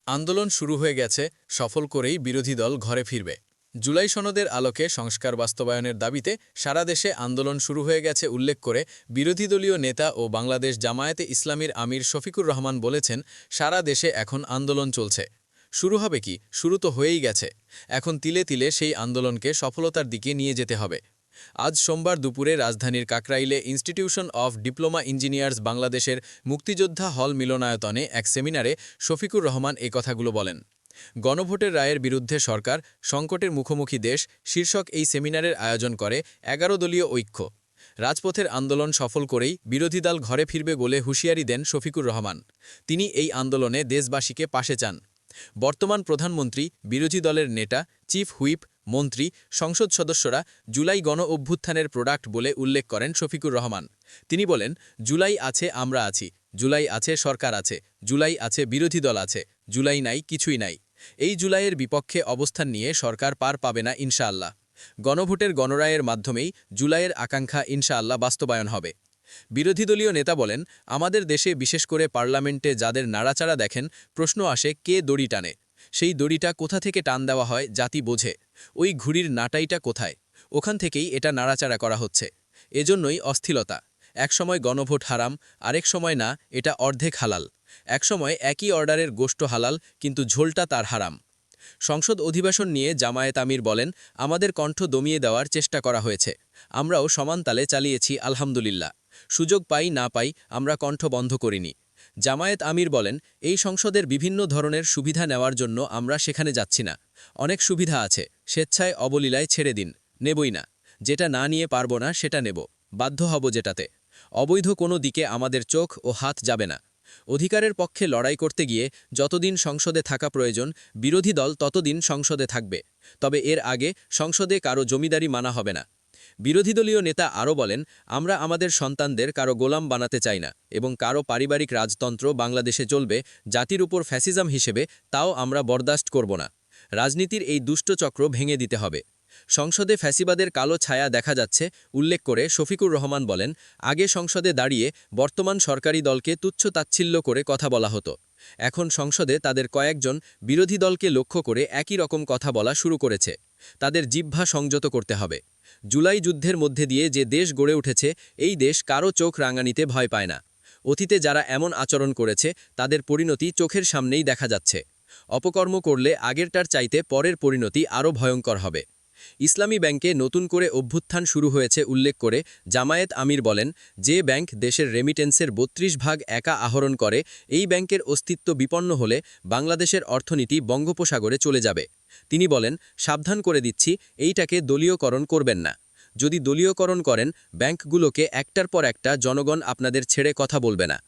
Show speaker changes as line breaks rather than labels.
আন্দোলন শুরু হয়ে গেছে, সফল করেই বিরোধী দল ঘরে ফিরবে। জুলাই সনদের আলোকে সংস্কার বাস্তবায়নের দাবিতে সারা দেশে আন্দোলন শুরু হয়ে গেছে উল্লেখ করে বিরোধী দলীয় নেতা ও বাংলাদেশ জামায়াতে ইসলামীর আমির শফিকুর রহমান বলেছেন, সারা দেশে এখন আন্দোলন চলছে। শুরু হবে কি, শুরু তো হয়েই গেছে। এখন তিলে তিলে সেই আন্দোলনকে সফলতার দিকে নিয়ে যেতে হবে। আজ সোমবার দুপুরে রাজধানীর কাকরাইলে ইনস্টিটিউশন অফ ডিপ্লোমা ইঞ্জিনিয়ার্স বাংলাদেশের মুক্তিযোদ্ধা হল মিলনায়তনে এক সেমিনারে শফিকুর রহমান এ কথাগুলো বলেন। গণভোটের রায়ের বিরুদ্ধে সরকার, সংকটের মুখোমুখি দেশ শীর্ষক এই সেমিনারের আয়োজন করে ১১ দলীয় ঐক্য। রাজপথের আন্দোলন সফল করেই বিরোধী দল ঘরে ফিরবে বলে হুঁশিয়ারি দেন শফিকুর রহমান। তিনি এই আন্দোলনে দেশবাসীকে পাশে চান। বর্তমান প্রধানমন্ত্রী, বিরোধী দলের নেতা, চিফ হুইপ, মন্ত্রী, সংসদ সদস্যরা জুলাই গণ অভ্যুত্থানের প্রোডাক্ট বলে উল্লেখ করেন শফিকুর রহমান। তিনি বলেন, জুলাই আছে, আমরা আছি, জুলাই আছে, সরকার আছে, জুলাই আছে, বিরোধী দল আছে, জুলাই নাই, কিছুই নাই। এই জুলাইয়ের বিপক্ষে অবস্থান নিয়ে সরকার পার পাবে না ইনশাআল্লাহ। গণভোটের গণরায়ের মাধ্যমেই জুলাইয়ের আকাঙ্ক্ষা ইনশাআল্লাহ বাস্তবায়ন হবে। বিরোধী দলীয় নেতা বলেন, আমাদের দেশে বিশেষ করে পার্লামেন্টে যাদের নাড়াচাড়া দেখেন, প্রশ্ন আসে কে দড়ি টানে। সেই দড়িটা কোথা থেকে টান দেওয়া হয় জাতি বোঝে। ওই ঘুড়ির নাটাইটা কোথায়? ওখান থেকেই এটা নাড়াচাড়া করা হচ্ছে। এজন্যই অস্থিরতা। একসময় গণভোট হারাম, আরেক সময় না, এটা অর্ধেক হালাল। একসময় একই অর্ডারের গোশত হালাল, কিন্তু ঝোলটা তার হারাম। সংসদ অধিবেশন নিয়ে জামায়াত আমির বলেন, আমাদের কণ্ঠ দমিয়ে দেওয়ার চেষ্টা করা হয়েছে। আমরাও সমান তালে চালিয়েছি আলহামদুলিল্লাহ। সুযোগ পাই না পাই আমরা কণ্ঠ বন্ধ করিনি। জামায়াত আমির বলেন, এই সংসদের বিভিন্ন ধরনের সুবিধা নেওয়ার জন্য আমরা সেখানে যাচ্ছি না। অনেক সুবিধা আছে, স্বেচ্ছায় অবলীলায় ছেড়ে দিন, নেবই না। যেটা না নিয়ে পারব না সেটা নেব, বাধ্য হব যেটাতে। অবৈধ কোনো দিকে আমাদের চোখ ও হাত যাবে না। অধিকারের পক্ষে লড়াই করতে গিয়ে যতদিন সংসদে থাকা প্রয়োজন, বিরোধী দল ততদিন সংসদে থাকবে। তবে এর আগে সংসদে কারো জমিদারি মানা হবে না। বিরোধী দলীয় নেতা আরও বলেন, আমরা আমাদের সন্তানদের কারো গোলাম বানাতে চাই না এবং কারো পারিবারিক রাজতন্ত্র বাংলাদেশে চলবে জাতির উপর ফ্যাসিজম হিসেবে, তাও আমরা বরদাস্ত করব না। রাজনীতির এই দুষ্ট চক্র ভেঙে দিতে হবে। সংসদে ফ্যাসিবাদের কালো ছায়া দেখা যাচ্ছে উল্লেখ করে শফিকুর রহমান বলেন, আগে সংসদে দাঁড়িয়ে বর্তমান সরকারি দলকে তুচ্ছ-তাচ্ছিল্য করে কথা বলা হতো। এখন সংসদে তাদের কয়েকজন বিরোধী দলকে লক্ষ্য করে একই রকম কথা বলা শুরু করেছে। তাদের জিহ্বা সংযত করতে হবে। জুলাই যুদ্ধের মধ্যে দিয়ে যে দেশ গড়ে উঠেছে, এই দেশ কারো চোখ রাঙানিতে ভয় পায় না। অতীতে যারা এমন আচরণ করেছে, তাদের পরিণতি চোখের সামনেই দেখা যাচ্ছে। অপকর্ম করলে আগেরটার চাইতে পরের পরিণতি আরও ভয়ঙ্কর হবে। ইসলামী ব্যাংকে নতুন করে অভ্যুত্থান শুরু হয়েছে উল্লেখ করে জামায়াত আমির বলেন, যে ব্যাংক দেশের রেমিটেন্সের ৩২ ভাগ একা আহরণ করে, এই ব্যাংকের অস্তিত্ব বিপন্ন হলে বাংলাদেশের অর্থনীতি বঙ্গোপসাগরে চলে যাবে। তিনি বলেন, সাবধান করে দিচ্ছি, এইটাকে দলীয়করণ করবেন না। যদি দলীয়করণ করেন, ব্যাংকগুলোকে একটার পর একটা জনগণ আপনাদের ছেড়ে কথা বলবে না।